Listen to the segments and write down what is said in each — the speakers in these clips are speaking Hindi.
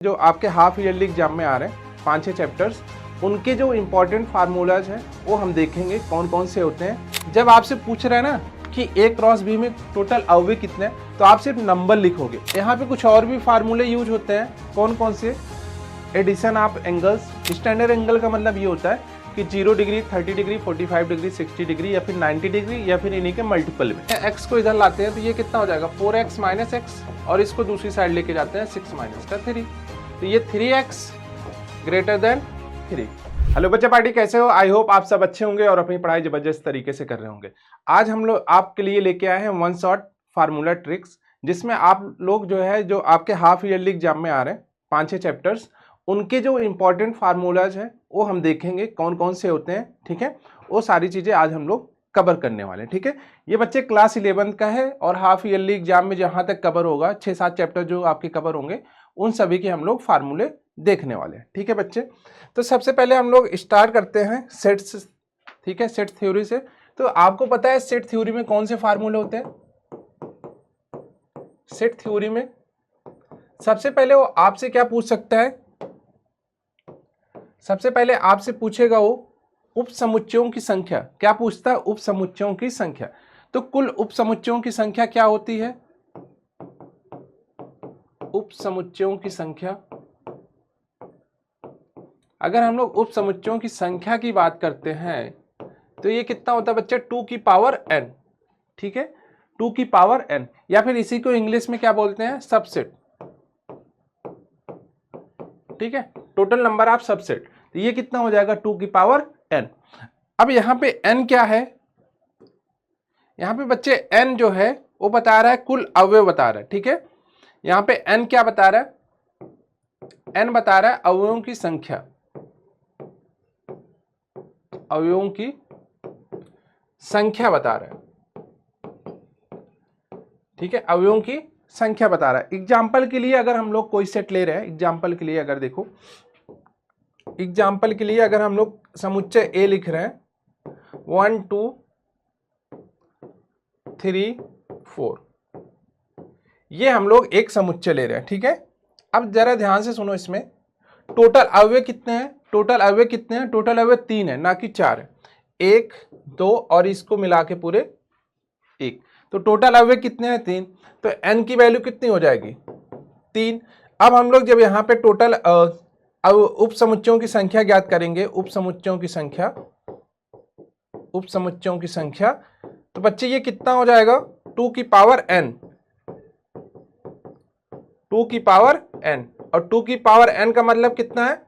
जो आपके हाफ ईयरली एग्जाम में आ रहे हैं 5-6 चैप्टर्स, उनके जो इम्पोर्टेंट फार्मूलाज हैं वो हम देखेंगे कौन कौन से होते हैं। जब आपसे पूछ रहे हैं ना कि ए क्रॉस बी में टोटल अवयव कितने हैं, तो आप सिर्फ नंबर लिखोगे। यहाँ पे कुछ और भी फार्मूले यूज होते हैं। कौन कौन से? Addition of angles. Standard angle का मतलब ये होता है कि 0 डिग्री, 30 डिग्री, 45 डिग्री, 60 डिग्री या फिर 90 डिग्री या फिर इन्हीं के मल्टीपल में। एक्स को इधर लाते हैं तो ये कितना हो जाएगा 4x माइनस एक्स, और इसको दूसरी साइड लेके जाते हैं 6 माइनस का 3, तो ये 3x ग्रेटर देन 3। हेलो बच्चे पार्टी, कैसे हो? आई होप आप सब अच्छे होंगे और अपनी पढ़ाई जबरदस्त तरीके से कर रहे होंगे। आज हम लोग आपके लिए लेके आए हैं वन शॉट फार्मूला ट्रिक्स, जिसमें आप लोग जो आपके हाफ ईयरली एग्जाम में आ रहे हैं 5-6 चैप्टर्स, उनके जो इंपॉर्टेंट फार्मूलाज हैं वो हम देखेंगे कौन कौन से होते हैं। ठीक है, वो सारी चीजें आज हम लोग कवर करने वाले हैं। ठीक है, ये बच्चे क्लास 11 का है और हाफ ईयरली एग्जाम में जहां तक कवर होगा 6-7 चैप्टर जो आपके कवर होंगे, उन सभी के हम लोग फार्मूले देखने वाले हैं। ठीक है बच्चे, तो सबसे पहले हम लोग स्टार्ट करते हैं सेट्स। ठीक है, सेट थ्योरी से। तो आपको पता है सेट थ्योरी में कौन से फार्मूले होते हैं? सेट थ्योरी में सबसे पहले वो आपसे क्या पूछ सकता है? सबसे पहले आपसे पूछेगा वो उपसमुच्चयों की संख्या। क्या पूछता है? उपसमुच्चयों की संख्या। तो कुल उपसमुच्चयों की संख्या क्या होती है? उपसमुच्चयों की संख्या, अगर हम लोग उपसमुच्चयों की संख्या की बात करते हैं तो ये कितना होता है बच्चे? 2 की पावर n। ठीक है, 2 की पावर n, या फिर इसी को इंग्लिश में क्या बोलते हैं? सबसेट। ठीक है, टोटल नंबर ऑफ सबसेट। तो ये कितना हो जाएगा? 2 की पावर n। अब यहाँ पे n क्या है? यहाँ पे बच्चे n जो है वो बता रहा है कुल अवयव बता रहा है। ठीक है, यहाँ पे n क्या बता रहा है? n बता रहा है अवयवों की संख्या, अवयवों की संख्या बता रहा है। ठीक है, अवयवों की संख्या बता रहा है। एग्जाम्पल के लिए अगर हम लोग कोई सेट ले रहे हैं, एग्जाम्पल के लिए अगर देखो, एग्जाम्पल के लिए अगर हम लोग समुच्चय ए लिख रहे हैं 1 2 3 4, ये हम लोग एक समुच्चय ले रहे हैं। ठीक है, अब जरा ध्यान से सुनो, इसमें टोटल अवयव कितने हैं? टोटल अवयव कितने हैं? टोटल अवयव 3 है, ना कि 4 है। 1 2 और इसको मिला के पूरे 1, तो टोटल अवयव कितने हैं? 3। तो n की वैल्यू कितनी हो जाएगी? 3। अब हम लोग जब यहाँ पे टोटल उपसमुच्चयों की संख्या ज्ञात करेंगे, उपसमुच्चयों की संख्या, उपसमुच्चयों की संख्या, तो बच्चे ये कितना हो जाएगा? 2 की पावर n, 2 की पावर n, और 2 की पावर n का मतलब कितना है?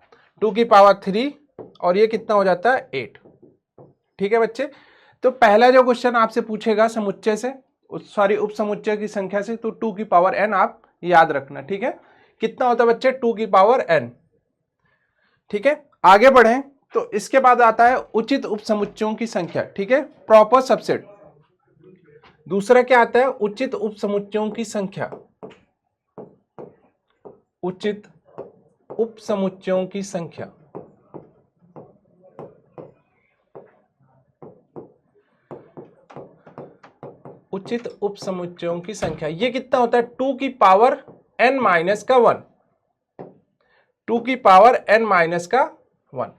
2 की पावर 3, और ये कितना हो जाता है? 8। ठीक है बच्चे, तो पहला जो क्वेश्चन आपसे पूछेगा समुच्चय से, सॉरी उपसमुच्चय की संख्या से, तो 2 की पावर n आप याद रखना। ठीक है, कितना होता है बच्चे? 2 की पावर n। ठीक है, आगे बढ़ें तो इसके बाद आता है उचित उपसमुच्चयों की संख्या। ठीक है, प्रॉपर सबसेट। दूसरा क्या आता है? उचित उपसमुच्चयों की संख्या, उचित उपसमुच्चयों की संख्या। उचित उपसमुच्चयों की संख्या, ये कितना होता है? 2 की पावर n माइनस का 1, 2 की पावर n माइनस का 1,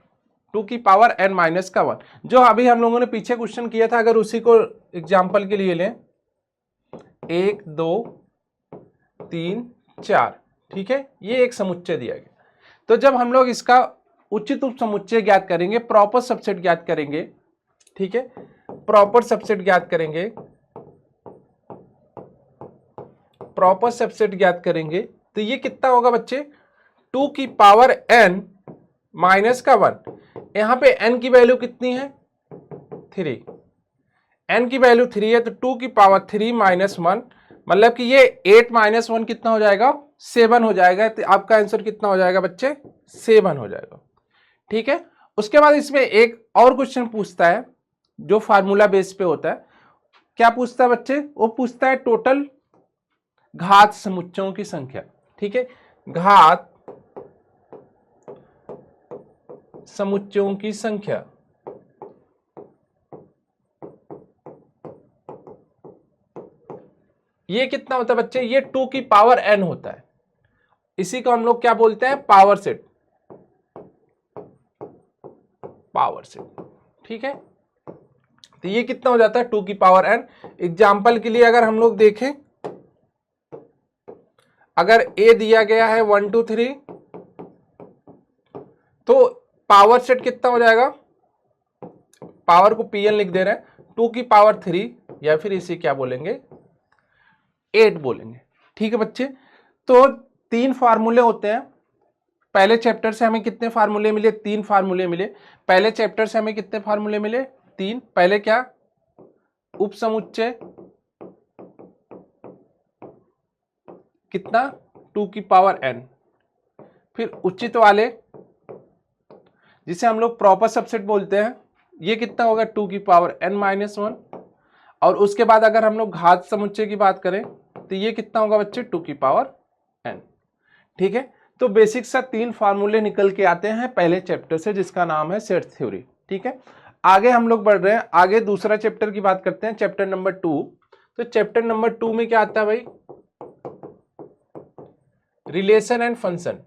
2 की पावर n माइनस का 1, जो अभी हम लोगों ने पीछे क्वेश्चन किया था, अगर उसी को एग्जांपल के लिए लें, 1 2 3 4। ठीक है, ये एक समुच्चय दिया गया। तो जब हम लोग इसका उचित उपसमुच्चय ज्ञात करेंगे, प्रॉपर सबसेट ज्ञात करेंगे, ठीक है, प्रॉपर सबसेट ज्ञात करेंगे, प्रॉपर सबसेट ज्ञात करेंगे, तो ये कितना होगा बच्चे? 2 की पावर n माइनस का 1। यहां पे n की वैल्यू कितनी है? 3। n की वैल्यू 3 है, तो 2 की पावर 3 माइनस 1, मतलब कि ये 8 माइनस 1 कितना हो जाएगा? 7 हो जाएगा। तो आपका आंसर कितना हो जाएगा बच्चे? 7 हो जाएगा। ठीक है, उसके बाद इसमें एक और क्वेश्चन पूछता है जो फार्मूला बेस पे होता है। क्या पूछता है बच्चे? वो पूछता है टोटल घात समुच्चयों की संख्या। ठीक है, घात समुच्चयों की संख्या। ये कितना होता है बच्चे? ये 2 की पावर n होता है, इसी को हम लोग क्या बोलते हैं, पावर सेट, पावर सेट। ठीक है, तो ये कितना हो जाता है 2 की पावर n। एग्जाम्पल के लिए अगर हम लोग देखें, अगर a दिया गया है 1 2 3, तो पावर सेट कितना हो जाएगा, पावर को pn लिख दे रहे हैं, 2 की पावर 3 या फिर इसे क्या बोलेंगे 8 बोलेंगे। ठीक है बच्चे, तो 3 फार्मूले होते हैं। पहले चैप्टर से हमें कितने फार्मूले मिले, 3 फार्मूले मिले। पहले चैप्टर से हमें कितने फार्मूले मिले, 3। पहले क्या, उपसमुच्चय कितना 2 की पावर n, फिर उचित वाले जिसे हम लोग प्रॉपर सबसेट बोलते हैं, ये कितना होगा 2 की पावर n-1। और उसके बाद अगर हम लोग घात समुच्चय की बात करें तो ये कितना होगा बच्चे 2 की पावर n। ठीक है, तो बेसिक सा 3 फार्मूले निकल के आते हैं पहले चैप्टर से, जिसका नाम है सेट थ्योरी। ठीक है, आगे हम लोग बढ़ रहे हैं, आगे दूसरा चैप्टर की बात करते हैं, चैप्टर नंबर 2। तो चैप्टर नंबर 2 में क्या आता है भाई, रिलेशन एंड फंक्शन।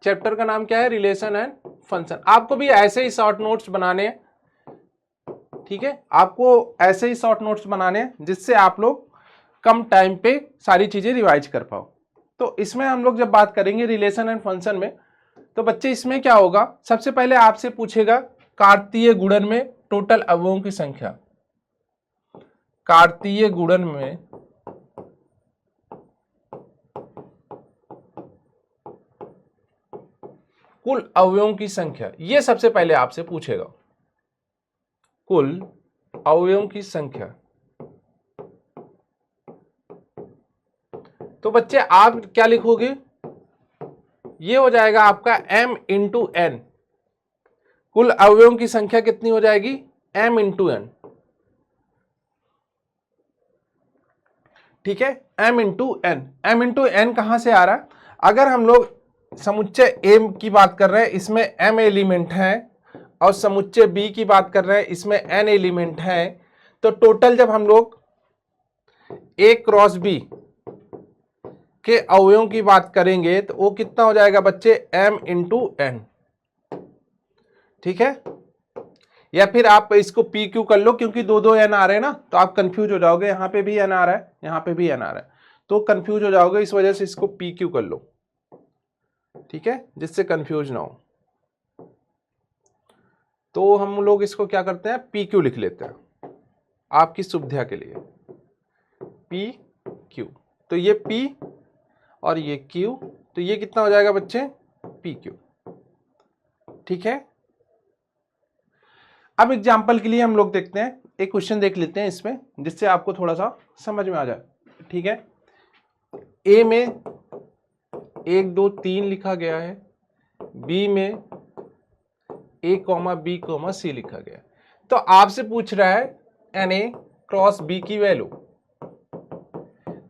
चैप्टर का नाम क्या है, रिलेशन एंड फंक्शन। आपको भी ऐसे ही शॉर्ट नोट्स बनाने, ठीक है, आपको ऐसे ही शॉर्ट नोट्स बनाने जिससे आप लोग कम टाइम पे सारी चीजें रिवाइज कर पाओ। तो इसमें हम लोग जब बात करेंगे रिलेशन एंड फंक्शन में, तो बच्चे इसमें क्या होगा, सबसे पहले आपसे पूछेगा कार्तीय गुणन में टोटल अवयवों की संख्या। कार्तीय गुणन में कुल अवयवों की संख्या, ये सबसे पहले आपसे पूछेगा, कुल अवयवों की संख्या। तो बच्चे आप क्या लिखोगे, ये हो जाएगा आपका m इंटू n। कुल अवयवों की संख्या कितनी हो जाएगी, m इंटू n। ठीक है, m into n। m into n कहां से आ रहा है, अगर हम लोग समुच्चय a की बात कर रहे हैं, इसमें m एलिमेंट है, और समुच्चय b की बात कर रहे हैं, इसमें n एलिमेंट है, तो टोटल जब हम लोग a क्रॉस b के अवयवों की बात करेंगे तो वो कितना हो जाएगा बच्चे, m इंटू n। ठीक है, या फिर आप इसको पी क्यू कर लो, क्योंकि दो दो एन आ रहे हैं ना, तो आप कंफ्यूज हो जाओगे, यहां पे भी एन आ रहा है, यहां पे भी एन आ रहा है, तो कंफ्यूज हो जाओगे, इस वजह से इसको पी क्यू कर लो। ठीक है, जिससे कंफ्यूज ना हो। तो हम लोग इसको क्या करते हैं, पी क्यू लिख लेते हैं आपकी सुविधा के लिए, पी क्यू। तो ये पी और ये क्यू, तो ये कितना हो जाएगा बच्चे, पी क्यू। ठीक है, अब एग्जाम्पल के लिए हम लोग देखते हैं, एक क्वेश्चन देख लेते हैं इसमें, जिससे आपको थोड़ा सा समझ में आ जाए। ठीक है, ए में 1 2 3 लिखा गया है, बी में a b c लिखा गया है। तो आपसे पूछ रहा है na क्रॉस b की वैल्यू।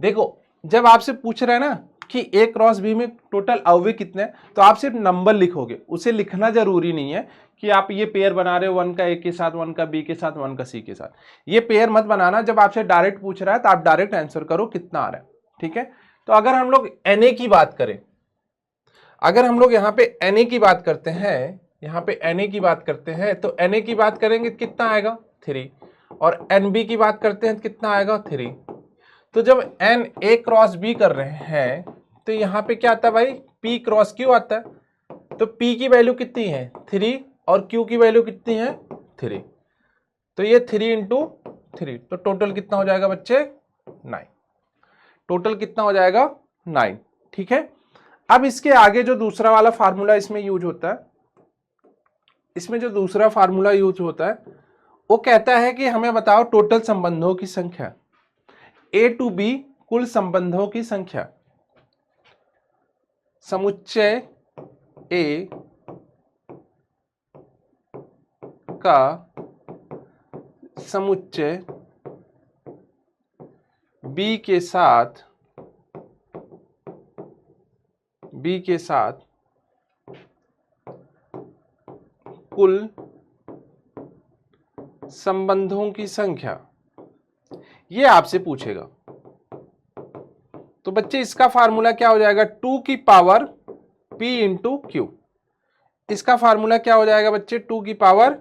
देखो, जब आपसे पूछ रहा है ना कि a क्रॉस b में टोटल अवयव कितने हैं, तो आप सिर्फ नंबर लिखोगे, उसे लिखना जरूरी नहीं है कि आप ये पेयर बना रहे हो, 1 का a के साथ, 1 का b के साथ, 1 का c के साथ। ये पेयर मत बनाना, जब आपसे डायरेक्ट पूछ रहा है तो आप डायरेक्ट आंसर करो कितना आ रहा है। ठीक है, तो अगर हम लोग na की बात करें, अगर हम लोग यहाँ पे na की बात करते हैं, यहाँ पे na की बात करते हैं, तो na की बात करेंगे कितना आएगा 3, और nb की बात करते हैं तो कितना आएगा 3। तो जब n a क्रॉस b कर रहे हैं तो यहाँ पे क्या आता है भाई, p क्रॉस q आता है। तो p की वैल्यू कितनी है 3, और q की वैल्यू कितनी है 3, तो ये 3 इंटू 3, तो टोटल कितना हो जाएगा बच्चे 9। टोटल कितना हो जाएगा 9। ठीक है, अब इसके आगे जो दूसरा वाला फार्मूला इसमें यूज होता है, इसमें जो दूसरा फार्मूला यूज होता है वो कहता है कि हमें बताओ टोटल संबंधों की संख्या, ए टू बी कुल संबंधों की संख्या। समुच्चय ए का समुच्चय बी के साथ कुल संबंधों की संख्या, ये आपसे पूछेगा। तो बच्चे इसका फार्मूला क्या हो जाएगा, 2 की पावर p इंटू क्यू। इसका फार्मूला क्या हो जाएगा बच्चे, 2 की पावर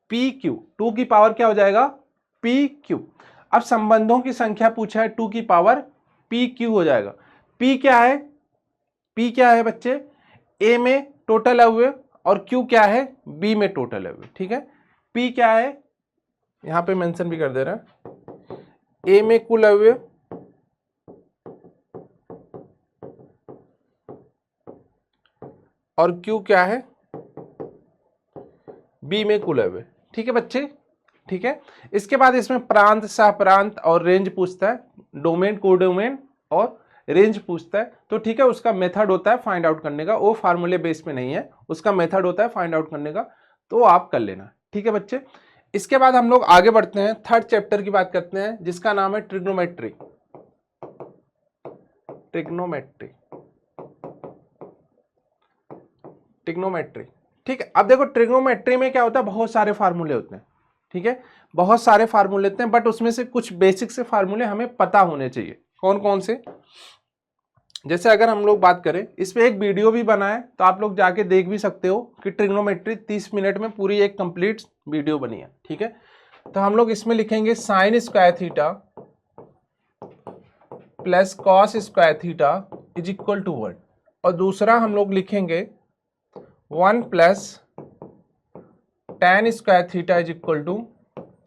पी क्यू। 2 की पावर क्या हो जाएगा, पी क्यू। अब संबंधों की संख्या पूछा है, 2 की पावर पी क्यू हो जाएगा। पी क्या है, पी क्या है बच्चे, ए में टोटल अवयव और क्यू क्या है, बी में टोटल अवयव। ठीक है, पी क्या है यहां पे मेंशन भी कर दे रहा है, ए में कुल अवयव और क्यू क्या है, बी में कुल अवयव। ठीक है बच्चे, ठीक है। इसके बाद इसमें प्रांत, सह प्रांत और रेंज पूछता है, डोमेन, कोडोमेन और रेंज पूछता है। तो ठीक है, उसका मेथड होता है फाइंड आउट करने का, वो फार्मूले बेस पे नहीं है, उसका मेथड होता है फाइंड आउट करने का, तो आप कर लेना। ठीक है बच्चे, इसके बाद हम लोग आगे बढ़ते हैं, थर्ड चैप्टर की बात करते हैं जिसका नाम है ट्रिग्नोमेट्री। Trigonometry, trigonometry. ठीक है, अब देखो ट्रिग्नोमेट्री में क्या होता है, बहुत सारे फार्मूले होते हैं। ठीक है, बहुत सारे फार्मूले होते हैं, बट उसमें से कुछ बेसिक से फार्मूले हमें पता होने चाहिए। कौन कौन से, जैसे अगर हम लोग बात करें, इस पे एक वीडियो भी बना है, तो आप लोग जाके देख भी सकते हो कि ट्रिग्नोमेट्री 30 मिनट में पूरी एक कंप्लीट वीडियो बनी है। ठीक है, तो हम लोग इसमें लिखेंगे sine square theta plus cos square theta is equal to 1, और दूसरा हम लोग लिखेंगे 1 plus tan square theta is equal to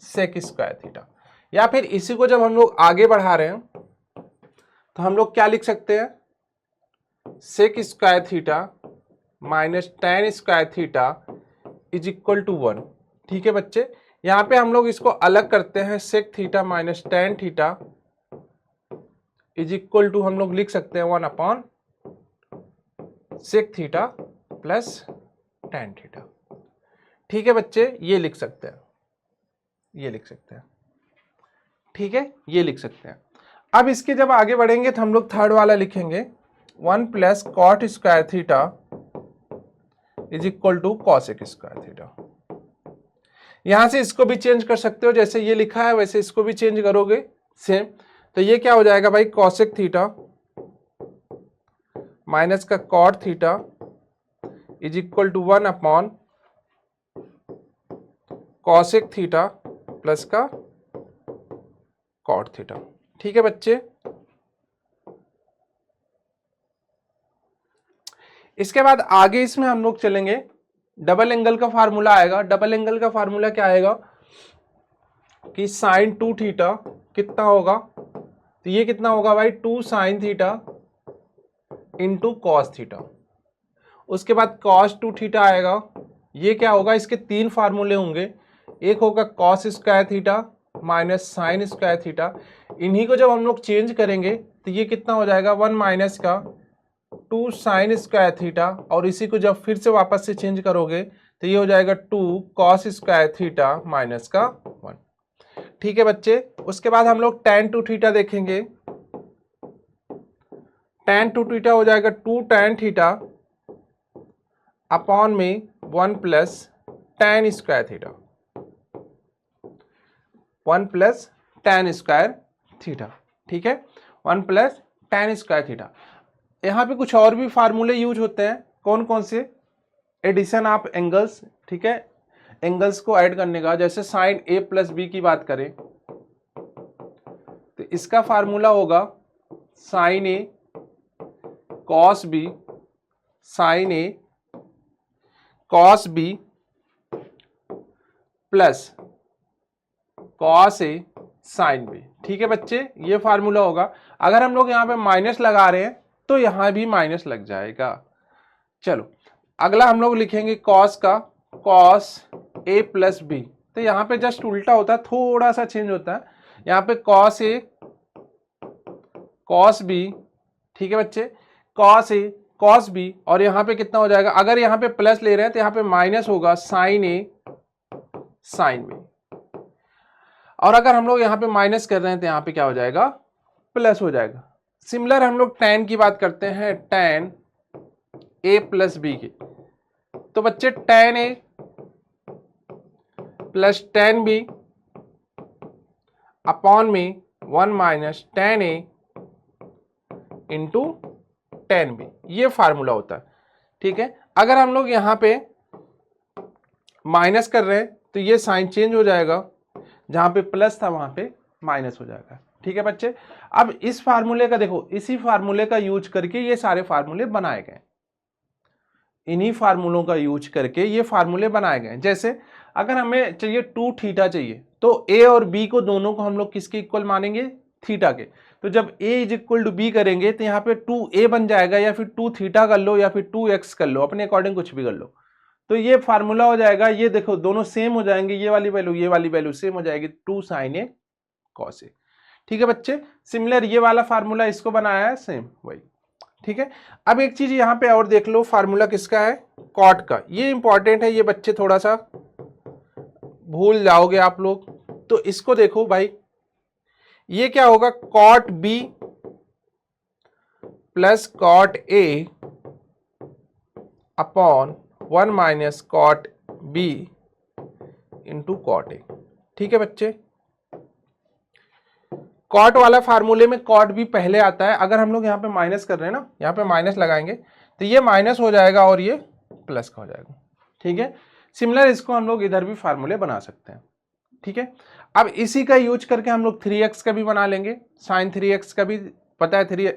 sec square theta. या फिर इसी को जब हम लोग आगे बढ़ा रहे हैं तो हम लोग क्या लिख सकते हैं, sec square theta minus tan square theta is equal to 1। ठीक है बच्चे, यहां पे हम लोग इसको अलग करते हैं, sec theta minus tan theta is equal to हम लोग लिख सकते हैं 1 upon sec theta plus tan theta. ठीक है बच्चे, ये लिख सकते हैं, ये लिख सकते हैं। ठीक है, ये लिख सकते हैं। अब इसके जब आगे बढ़ेंगे तो हम लोग थर्ड वाला लिखेंगे 1 plus cot square theta is equal to cosec square theta. यहां से इसको भी चेंज कर सकते हो, जैसे ये लिखा है वैसे इसको भी चेंज करोगे सेम। तो ये क्या हो जाएगा भाई, कॉसेक थीटा माइनस का cot theta is equal to 1 upon cosec theta plus का कॉट थीटा। ठीक है बच्चे, इसके बाद आगे इसमें हम लोग चलेंगे, डबल एंगल का फार्मूला आएगा। डबल एंगल का फार्मूला क्या आएगा कि साइन 2 थीटा कितना होगा, तो ये कितना होगा भाई, 2 sine theta into cos theta. उसके बाद कॉस 2 थीटा आएगा, ये क्या होगा, इसके 3 फार्मूले होंगे, एक होगा cos square theta minus sign square theta. इन्हीं को जब हम लोग चेंज करेंगे तो ये कितना हो जाएगा, 1 माइनस का 2 साइन स्क्वायर थीटा, और इसी को जब फिर से वापस से चेंज करोगे तो ये हो जाएगा 2 कॉस स्क्वायर थीटा माइनस का 1। ठीक है बच्चे, उसके बाद हम लोग tan 2 थीटा देखेंगे। tan 2 थीटा हो जाएगा 2 tan थीटा अपॉन में 1 plus tan square theta, 1 plus tan square theta. ठीक है, 1 प्लस tan स्क्वायर थीटा। यहाँ पे कुछ और भी फार्मूले यूज होते हैं, कौन कौन से, एडिशन ऑफ एंगल्स। ठीक है, एंगल्स को ऐड करने का, जैसे साइन ए प्लस बी की बात करें तो इसका फार्मूला होगा sign A cos B, sign A cos B plus cos A sine B. ठीक है बच्चे, ये फार्मूला होगा। अगर हम लोग यहाँ पे माइनस लगा रहे हैं तो यहाँ भी माइनस लग जाएगा। चलो अगला हम लोग लिखेंगे कॉस का, कॉस ए प्लस बी, तो यहाँ पे जस्ट उल्टा होता है, थोड़ा सा चेंज होता है, यहाँ पे कॉस ए कॉस बी। ठीक है बच्चे, कॉस ए कॉस बी, और यहाँ पे कितना हो जाएगा, अगर यहाँ पे प्लस ले रहे हैं तो यहाँ पे माइनस होगा साइन ए साइन बी, और अगर हम लोग यहाँ पे माइनस कर रहे हैं तो यहाँ पे क्या हो जाएगा, प्लस हो जाएगा। सिमिलर हम लोग tan की बात करते हैं, tan a प्लस बी की, तो बच्चे tan a plus tan b upon में 1 माइनस 10a इंटू 10b, ये फार्मूला होता है। ठीक है, अगर हम लोग यहाँ पे माइनस कर रहे हैं तो ये साइन चेंज हो जाएगा, जहां पे प्लस था वहां पे माइनस हो जाएगा। ठीक है बच्चे, अब इस फार्मूले का देखो, इसी फार्मूले का यूज करके ये सारे फार्मूले बनाए गए, इन्हीं फार्मूलों का यूज करके ये फार्मूले बनाए गए। जैसे अगर हमें चाहिए 2 थीटा चाहिए, तो ए और बी को दोनों को हम लोग किसके इक्वल मानेंगे, थीटा के। तो जब a is equal to B करेंगे तो यहाँ पे 2a बन जाएगा, या फिर 2 थीटा कर लो, या फिर 2x कर लो, अपने अकॉर्डिंग कुछ भी कर लो। तो ये फार्मूला हो जाएगा, ये देखो दोनों सेम हो जाएंगे, ये वाली वैल्यू ये वाली वैल्यू सेम हो जाएगी, 2 sin a cos a। ठीक है बच्चे, सिमिलर ये वाला फार्मूला इसको बनाया है सेम वही। ठीक है, अब एक चीज यहाँ पे और देख लो, फार्मूला किसका है, कॉट का। ये इंपॉर्टेंट है, ये बच्चे थोड़ा सा भूल जाओगे आप लोग, तो इसको देखो भाई, ये क्या होगा, cot B plus cot A upon 1 minus cot B into cot A. ठीक है बच्चे, कॉट वाला फार्मूले में कॉट भी पहले आता है। अगर हम लोग यहाँ पे माइनस कर रहे हैं ना, यहाँ पे माइनस लगाएंगे तो ये माइनस हो जाएगा और ये प्लस का हो जाएगा। ठीक है, सिमिलर इसको हम लोग इधर भी फार्मूले बना सकते हैं। ठीक है, अब इसी का यूज करके हम लोग 3x का भी बना लेंगे, साइन 3x का भी पता है, 3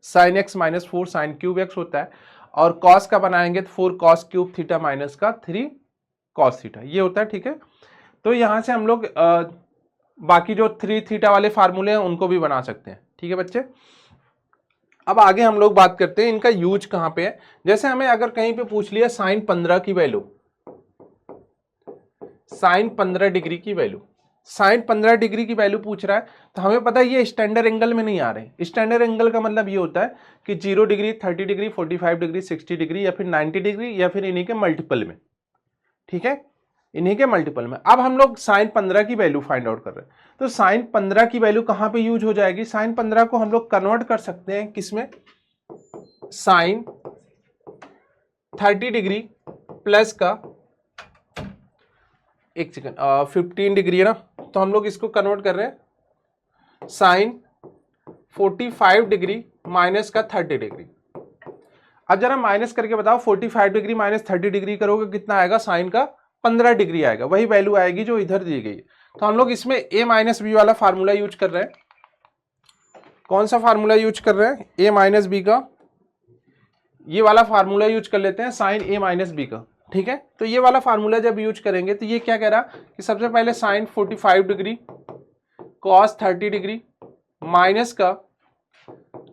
sine x minus 4 sine cube x होता है, और कॉस का बनाएंगे तो 4 कॉस क्यूब थीटा माइनस का 3 कॉस थीटा, ये होता है। ठीक है, तो यहां से हम लोग बाकी जो 3 थीटा वाले फार्मूले हैं उनको भी बना सकते हैं। ठीक है बच्चे, अब आगे हम लोग बात करते हैं इनका यूज कहां पे है। जैसे हमें अगर कहीं पे पूछ लिया साइन 15 की वैल्यू, साइन 15 डिग्री की वैल्यू, साइन 15 डिग्री की वैल्यू पूछ रहा है, तो हमें पता है ये स्टैंडर्ड एंगल में नहीं आ रहे। स्टैंडर्ड एंगल का मतलब ये होता है कि 0 डिग्री, 30 डिग्री, 45 डिग्री, 60 डिग्री, या फिर 90 डिग्री, या फिर इन्हीं के मल्टीपल में। ठीक है, इन्हीं के मल्टीपल में। अब हम लोग साइन 15 की वैल्यू फाइंड आउट कर रहे हैं, तो साइन 15 की वैल्यू कहां पे यूज हो जाएगी, साइन 15 को हम लोग कन्वर्ट कर सकते हैं किसमें, साइन 30 डिग्री प्लस का, एक सेकंड, 15 डिग्री है ना, तो हम लोग इसको कन्वर्ट कर रहे हैं साइन 45 डिग्री माइनस का 30 डिग्री। अब जरा माइनस करके बताओ, 45 डिग्री माइनस 30 डिग्री करोगे कितना आएगा, साइन का 15 डिग्री आएगा, वही वैल्यू आएगी जो इधर दी गई है। तो हम लोग इसमें a माइनस बी वाला फार्मूला यूज कर रहे हैं। कौन सा फार्मूला यूज कर रहे हैं, a माइनस बी का, ये वाला फार्मूला यूज कर लेते हैं, साइन a माइनस बी का। ठीक है, तो ये वाला फार्मूला जब यूज करेंगे तो ये क्या कह रहा कि सबसे पहले sine 45 degree cos 30 degree minus का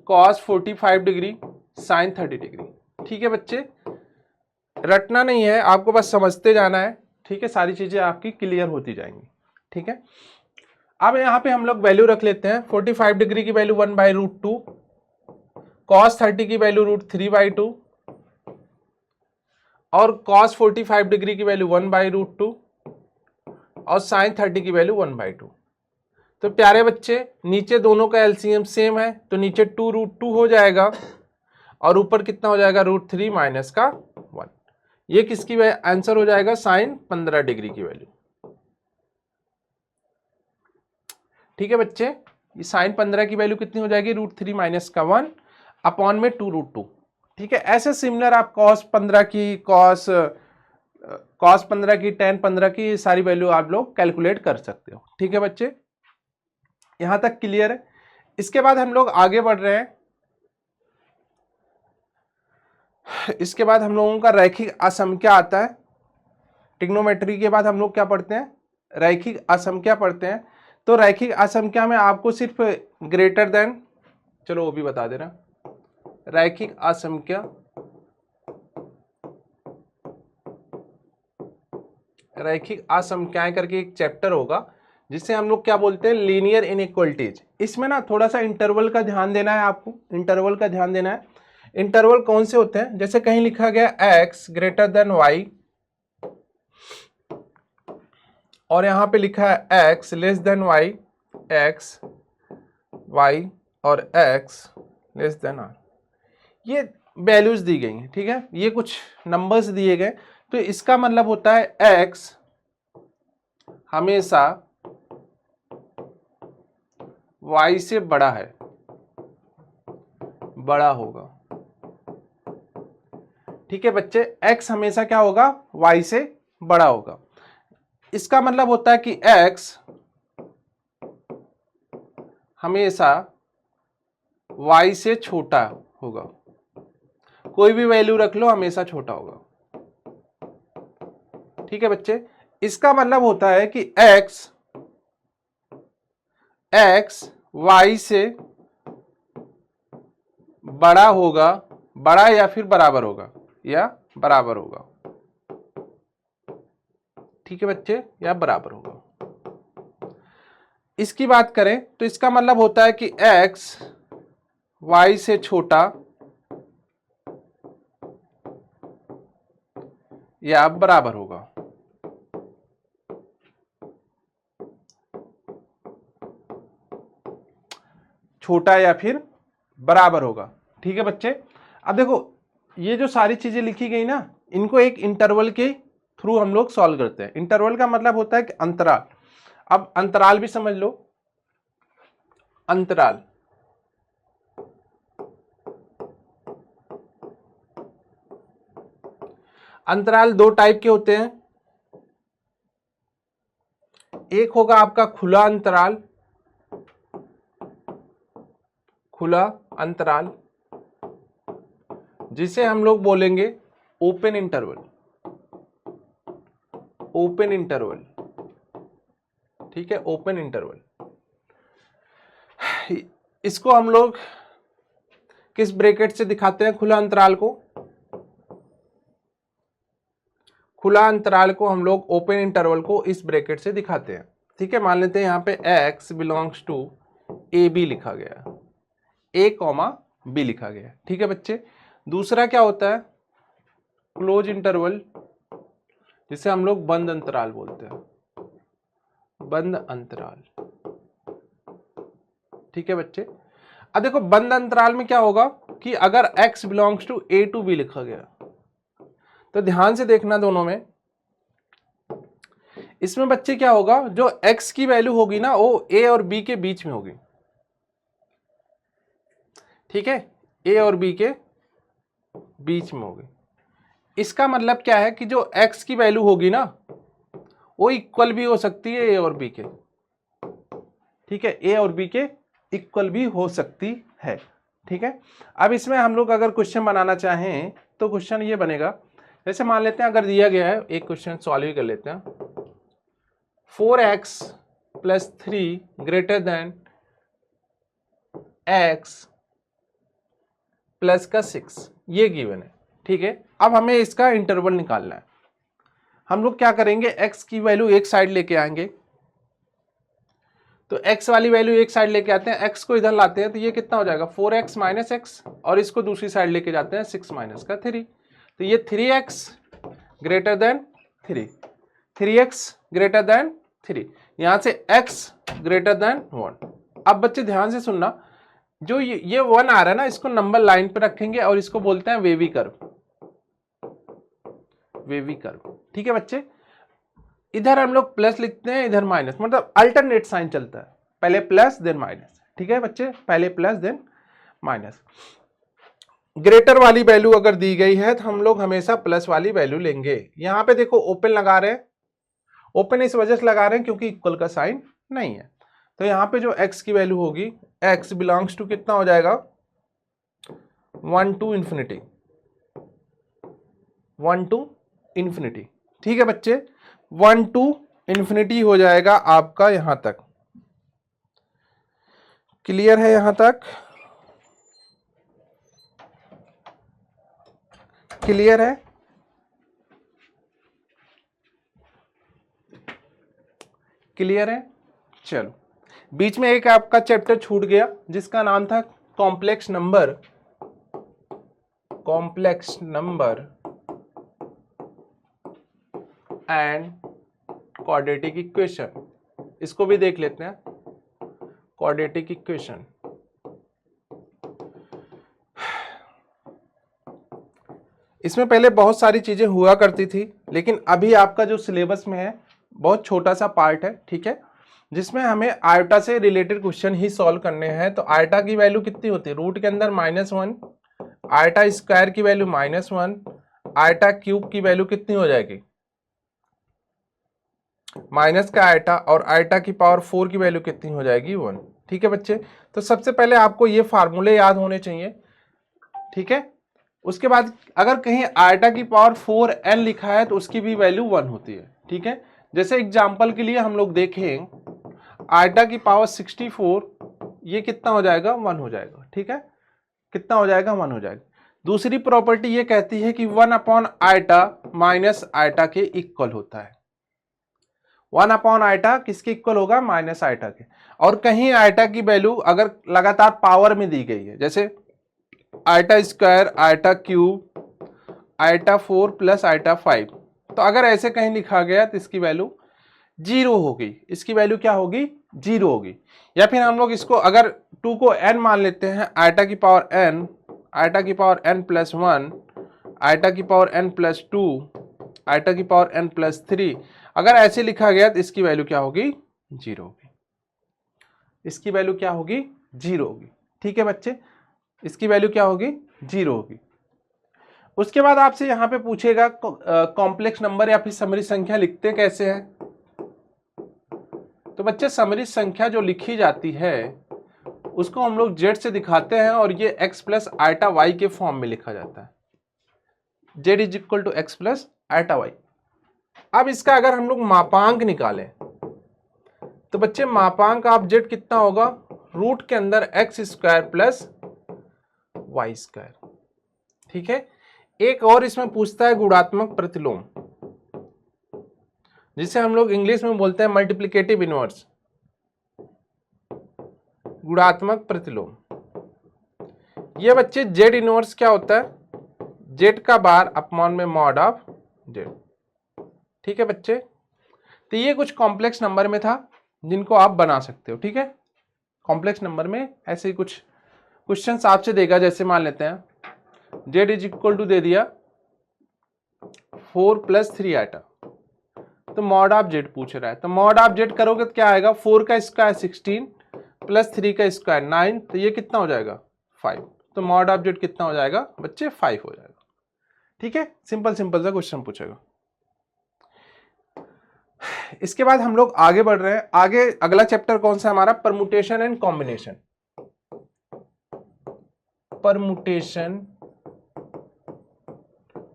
कॉस 45 डिग्री साइन 30 डिग्री। ठीक है बच्चे, रटना नहीं है, आपको बस समझते जाना है। ठीक है, सारी चीजें आपकी क्लियर होती जाएंगी। ठीक है, अब यहाँ पे हम लोग वैल्यू रख लेते हैं, 45 डिग्री की वैल्यू 1/√2, कॉस 30 की वैल्यू √3/2, और cos 45 डिग्री की वैल्यू 1/√2, और sin 30 की वैल्यू 1/2। तो प्यारे बच्चे, नीचे दोनों का एलसीएम सेम है, तो नीचे 2√2 हो जाएगा, और ऊपर कितना हो जाएगा, √3 माइनस का 1। ये किसकी आंसर हो जाएगा, sin 15 डिग्री की वैल्यू। ठीक है बच्चे, ये sin 15 की वैल्यू कितनी हो जाएगी, √3 माइनस का 1 अपॉन में 2√2। ठीक है, ऐसे सिमिलर आप cos 15 की, cos 15 की, tan 15 की सारी वैल्यू आप लोग कैलकुलेट कर सकते हो। ठीक है बच्चे, यहां तक क्लियर है। इसके बाद हम लोग आगे बढ़ रहे हैं, इसके बाद हम लोगों का रैखिक असंख्या आता है। ट्रिग्नोमेट्री के बाद हम लोग क्या पढ़ते हैं, रैखिक असंख्या पढ़ते हैं। तो रैखिक असंख्या में आपको सिर्फ ग्रेटर देन, चलो वो भी बता देना, रैखिक असंख्या, रैखिक असंख्याएं करके एक चैप्टर होगा, जिसे हम लोग क्या बोलते हैं, लीनियर इनइक्वलिटीज। इसमें ना थोड़ा सा इंटरवल का ध्यान देना है आपको, इंटरवल का ध्यान देना है। इंटरवल कौन से होते हैं, जैसे कहीं लिखा गया x ग्रेटर देन y, और यहां पे लिखा है x less than y, x y और x लेस देन r, ये वैल्यूज दी गई हैं। ठीक है, ये कुछ नंबर्स दिए गए, तो इसका मतलब होता है x हमेशा y से बड़ा है, बड़ा होगा। ठीक है बच्चे, x हमेशा क्या होगा, y से बड़ा होगा। इसका मतलब होता है कि x हमेशा y से छोटा होगा, कोई भी वैल्यू रख लो हमेशा छोटा होगा। ठीक है बच्चे, इसका मतलब होता है कि x y से बड़ा होगा, बड़ा या फिर बराबर होगा, या बराबर होगा। ठीक है बच्चे, या बराबर होगा। इसकी बात करें तो इसका मतलब होता है कि x y से छोटा या बराबर होगा। छोटा या फिर बराबर होगा। ठीक है बच्चे, अब देखो ये जो सारी चीजें लिखी गई ना, इनको एक इंटरवल के थ्रू हम लोग सॉल्व करते हैं। इंटरवल का मतलब होता है कि अंतराल। अब अंतराल भी समझ लो, अंतराल अंतराल दो टाइप के होते हैं। एक होगा आपका खुला अंतराल, खुला अंतराल, जिसे हम लोग बोलेंगे ओपन इंटरवल, ओपन इंटरवल। ठीक है, ओपन इंटरवल। इसको हम लोग किस ब्रैकेट से दिखाते हैं खुला अंतराल को? खुला अंतराल को हम लोग ओपन इंटरवल को इस ब्रैकेट से दिखाते हैं। ठीक है, मान लेते हैं यहाँ पे x belongs to A B लिखा गया, a कॉमा बी लिखा गया। ठीक है बच्चे, दूसरा क्या होता है क्लोज इंटरवल, जिसे हम लोग बंद अंतराल बोलते हैं, बंद अंतराल। ठीक है बच्चे, अब देखो बंद अंतराल में क्या होगा कि अगर x belongs to A to B लिखा गया तो ध्यान से देखना दोनों में, इसमें बच्चे क्या होगा, जो x की वैल्यू होगी ना वो a और b के बीच में होगी। ठीक है, a और b के बीच में होगी। इसका मतलब क्या है कि जो x की वैल्यू होगी ना वो इक्वल भी हो सकती है a और b के। ठीक है, a और b के इक्वल भी हो सकती है। ठीक है, अब इसमें हम लोग अगर क्वेश्चन बनाना चाहें तो क्वेश्चन ये बनेगा, जैसे मान लेते हैं अगर दिया गया है, एक क्वेश्चन सॉल्व ही कर लेते हैं। 4x plus 3 greater than x plus का 6, ये गिवन है। ठीक है, अब हमें इसका इंटरवल निकालना है। हम लोग क्या करेंगे, x की वैल्यू एक साइड लेके आएंगे, तो x वाली वैल्यू एक साइड लेके आते हैं, x को इधर लाते हैं तो ये कितना हो जाएगा 4x माइनस एक्स, और इसको दूसरी साइड लेके जाते हैं 6 माइनस का 3, तो ये 3x greater than 3, 3x greater than 3, यहां से x ग्रेटर देन 1। अब बच्चे ध्यान से सुनना, जो ये 1 आ रहा है ना, इसको नंबर लाइन पे रखेंगे और इसको बोलते हैं वेवी कर्व, वेवी कर्व। ठीक है बच्चे, इधर हम लोग प्लस लिखते हैं, इधर माइनस, मतलब अल्टरनेट साइन चलता है, पहले प्लस देन माइनस। ठीक है बच्चे, पहले प्लस देन माइनस। ग्रेटर वाली वैल्यू अगर दी गई है तो हम लोग हमेशा प्लस वाली वैल्यू लेंगे। यहां पे देखो ओपन लगा रहे हैं, ओपन इस वजह से लगा रहे हैं क्योंकि इक्वल का साइन नहीं है। तो यहां पे जो x की वैल्यू होगी, x बिलोंग्स टू कितना हो जाएगा 1 to इंफिनिटी, 1 to इंफिनिटी। ठीक है बच्चे, 1 to इंफिनिटी हो जाएगा आपका यहां तक। क्लियर है यहां तक? क्लियर है? क्लियर है? चलो, बीच में एक आपका चैप्टर छूट गया जिसका नाम था complex number, complex number and quadratic equation. इसको भी देख लेते हैं, क्वाड्रेटिक इक्वेशन। इसमें पहले बहुत सारी चीजें हुआ करती थी, लेकिन अभी आपका जो सिलेबस में है बहुत छोटा सा पार्ट है। ठीक है, जिसमें हमें आयोटा से रिलेटेड क्वेश्चन ही सॉल्व करने हैं। तो आयोटा की वैल्यू कितनी होती है, रूट के अंदर -1, आयोटा स्क्वायर की वैल्यू -1, आयोटा क्यूब की वैल्यू कितनी हो जाएगी, माइनस का आयोटा, और आयोटा की पावर 4 की वैल्यू कितनी हो जाएगी, 1। ठीक है बच्चे, तो सबसे पहले आपको ये फार्मूले याद होने चाहिए। ठीक है, उसके बाद अगर कहीं आयोटा की पावर 4n लिखा है तो उसकी भी वैल्यू 1 होती है। ठीक है, जैसे एग्जांपल के लिए हम लोग देखें, आयोटा की पावर 64, ये कितना हो जाएगा, 1 हो जाएगा। ठीक है, कितना हो जाएगा, 1 हो जाएगा। दूसरी प्रॉपर्टी ये कहती है कि 1/आयोटा माइनस आयोटा के इक्वल होता है। 1/आयोटा किसके इक्वल होगा, माइनस आयोटा के। और कहीं आयोटा की वैल्यू अगर लगातार पावर में दी गई है, जैसे iota square, iota cube, iota 4 plus iota 5, तो अगर ऐसे कहीं लिखा गया तो इसकी वैल्यू 0 होगी, इसकी वैल्यू क्या होगी, 0 होगी। या फिर हम लोग इसको अगर 2 को n मान लेते हैं, आयोटा की पावर n, आयोटा की पावर n प्लस 1, आयोटा की पावर n प्लस 2, आयोटा की पावर n प्लस 3, अगर ऐसे लिखा गया तो इसकी वैल्यू क्या होगी, 0 होगी। इसकी वैल्यू क्या होगी, 0 होगी। ठीक है बच्चे, इसकी वैल्यू क्या होगी, 0 होगी। उसके बाद आपसे यहां पे पूछेगा कॉम्प्लेक्स नंबर या फिर समरी संख्या लिखते कैसे हैं। तो बच्चे समरी संख्या जो लिखी जाती है उसको हम लोग जेड से दिखाते हैं, और ये x प्लस आयटा वाई के फॉर्म में लिखा जाता है। Z is equal to X plus iota Y. अब इसका अगर हम लोग मापांक निकालें तो बच्चे मापांक आप जेड कितना होगा, रूट के अंदर X square plus Y square. ठीक है, एक और इसमें पूछता है गुणात्मक प्रतिलोम, जिसे हम लोग इंग्लिश में बोलते हैं मल्टीप्लिकेटिव इनवर्स, गुणात्मक प्रतिलोम। ये बच्चे जेड इनवर्स क्या होता है, जेड का बार अपॉन में मॉड ऑफ जेड। ठीक है बच्चे, तो ये कुछ कॉम्प्लेक्स नंबर में था जिनको आप बना सकते हो। ठीक है, कॉम्प्लेक्स नंबर में ऐसे ही कुछ क्वेश्चंस आपसे देगा, जैसे मान लेते हैं जेड इज इक्वल टू दे दिया 4 प्लस 3 आइटा, तो मॉड ऑफ जेड पूछ रहा है, तो मॉड ऑफ जेड करोगे तो क्या आएगा, 4 का स्क्वायर 16 प्लस 3 का स्क्वायर 9, तो ये कितना हो जाएगा 5, तो मॉड ऑफ जेड कितना हो जाएगा बच्चे 5 हो जाएगा। ठीक है, सिंपल सिंपल सा क्वेश्चन पूछेगा। इसके बाद हम लोग आगे बढ़ रहे हैं। आगे अगला चैप्टर कौन सा हमारा, permutation and combination. Permutation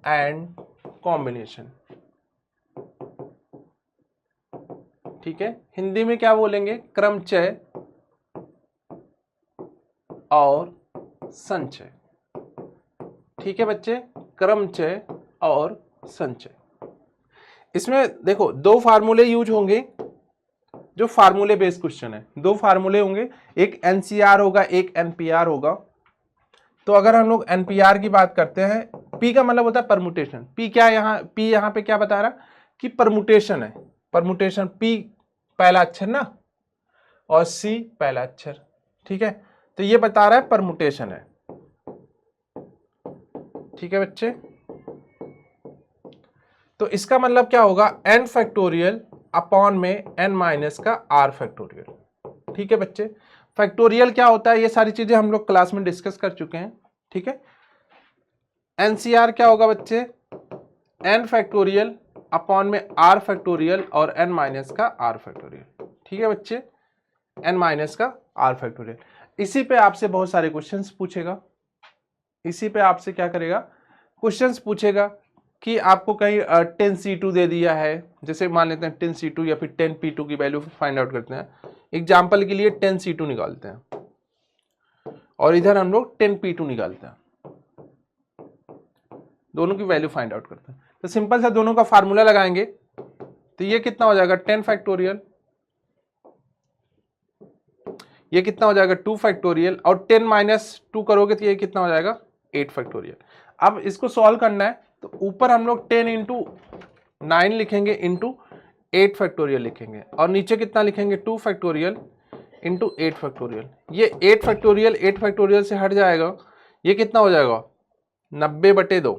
and combination. ठीक है, हिंदी में क्या बोलेंगे, क्रमचय और संचय। ठीक है बच्चे, क्रमचय और संचय। इसमें देखो दो फार्मूले यूज होंगे, जो फार्मूले बेस्ड क्वेश्चन है, दो फार्मूले होंगे, एक एनसीआर होगा, एक एनपीआर होगा। तो अगर हम लोग एनपीआर की बात करते हैं, पी का मतलब होता है परमुटेशन। पी क्या है यहाँ, पी यहाँ पे क्या बता रहा कि परमुटेशन है, परमुटेशन, पी पहला अक्षर ना और सी पहला अक्षर। ठीक है, तो ये बता रहा है परमुटेशन है। ठीक है बच्चे, तो इसका मतलब क्या होगा, n फैक्टोरियल अपॉन में n माइनस का r फैक्टोरियल। ठीक है बच्चे, फैक्टोरियल क्या होता है ये सारी चीजें हम लोग क्लास में डिस्कस कर चुके हैं। ठीक है, एनसीआर क्या होगा बच्चे, n फैक्टोरियल अपॉन में r फैक्टोरियल और n माइनस का r फैक्टोरियल। ठीक है बच्चे, n माइनस का r फैक्टोरियल। इसी पे आपसे बहुत सारे क्वेश्चंस पूछेगा, इसी पे आपसे क्या करेगा, क्वेश्चंस पूछेगा कि आपको कहीं 10C2 दे दिया है, जैसे मान लेते हैं 10C2 या फिर 10P2 की वैल्यू फाइंड आउट करते हैं। एग्जांपल के लिए 10C2 निकालते हैं और इधर हम लोग 10P2 निकालते हैं, दोनों की वैल्यू फाइंड आउट करते हैं। तो सिंपल सा दोनों का फार्मूला लगाएंगे, तो ये कितना हो जाएगा 10 फैक्टोरियल, ये कितना हो जाएगा 2 फैक्टोरियल, और 10 माइनस 2 करोगे तो ये कितना हो जाएगा 8 फैक्टोरियल। अब इसको सॉल्व करना है, तो ऊपर हम लोग 10 इंटू 9 लिखेंगे इंटू 8 फैक्टोरियल लिखेंगे, और नीचे कितना लिखेंगे 2 फैक्टोरियल इंटू 8 फैक्टोरियल। ये 8 फैक्टोरियल 8 फैक्टोरियल से हट जाएगा, ये कितना हो जाएगा 90/2,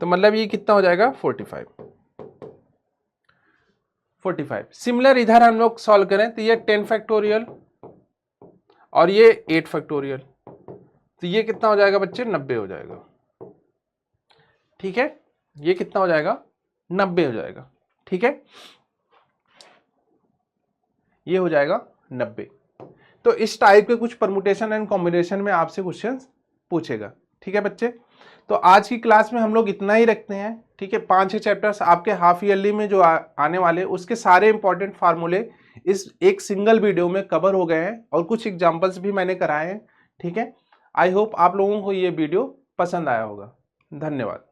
तो मतलब ये कितना हो जाएगा 45। 45। सिमिलर इधर हम लोग सॉल्व करें तो ये 10 फैक्टोरियल और ये 8 फैक्टोरियल, तो ये कितना हो जाएगा बच्चे, 90 हो जाएगा। ठीक है, ये कितना हो जाएगा, 90 हो जाएगा। ठीक है, ये हो जाएगा 90। तो इस टाइप के कुछ परमुटेशन एंड कॉम्बिनेशन में आपसे क्वेश्चंस पूछेगा। ठीक है बच्चे, तो आज की क्लास में हम लोग इतना ही रखते हैं। ठीक है, 5-6 चैप्टर्स आपके हाफ ईयरली में जो आने वाले, उसके सारे इंपॉर्टेंट फार्मूले इस एक सिंगल वीडियो में कवर हो गए हैं और कुछ एग्जांपल्स भी मैंने कराए हैं। ठीक है, आई होप आप लोगों को ये वीडियो पसंद आया होगा। धन्यवाद।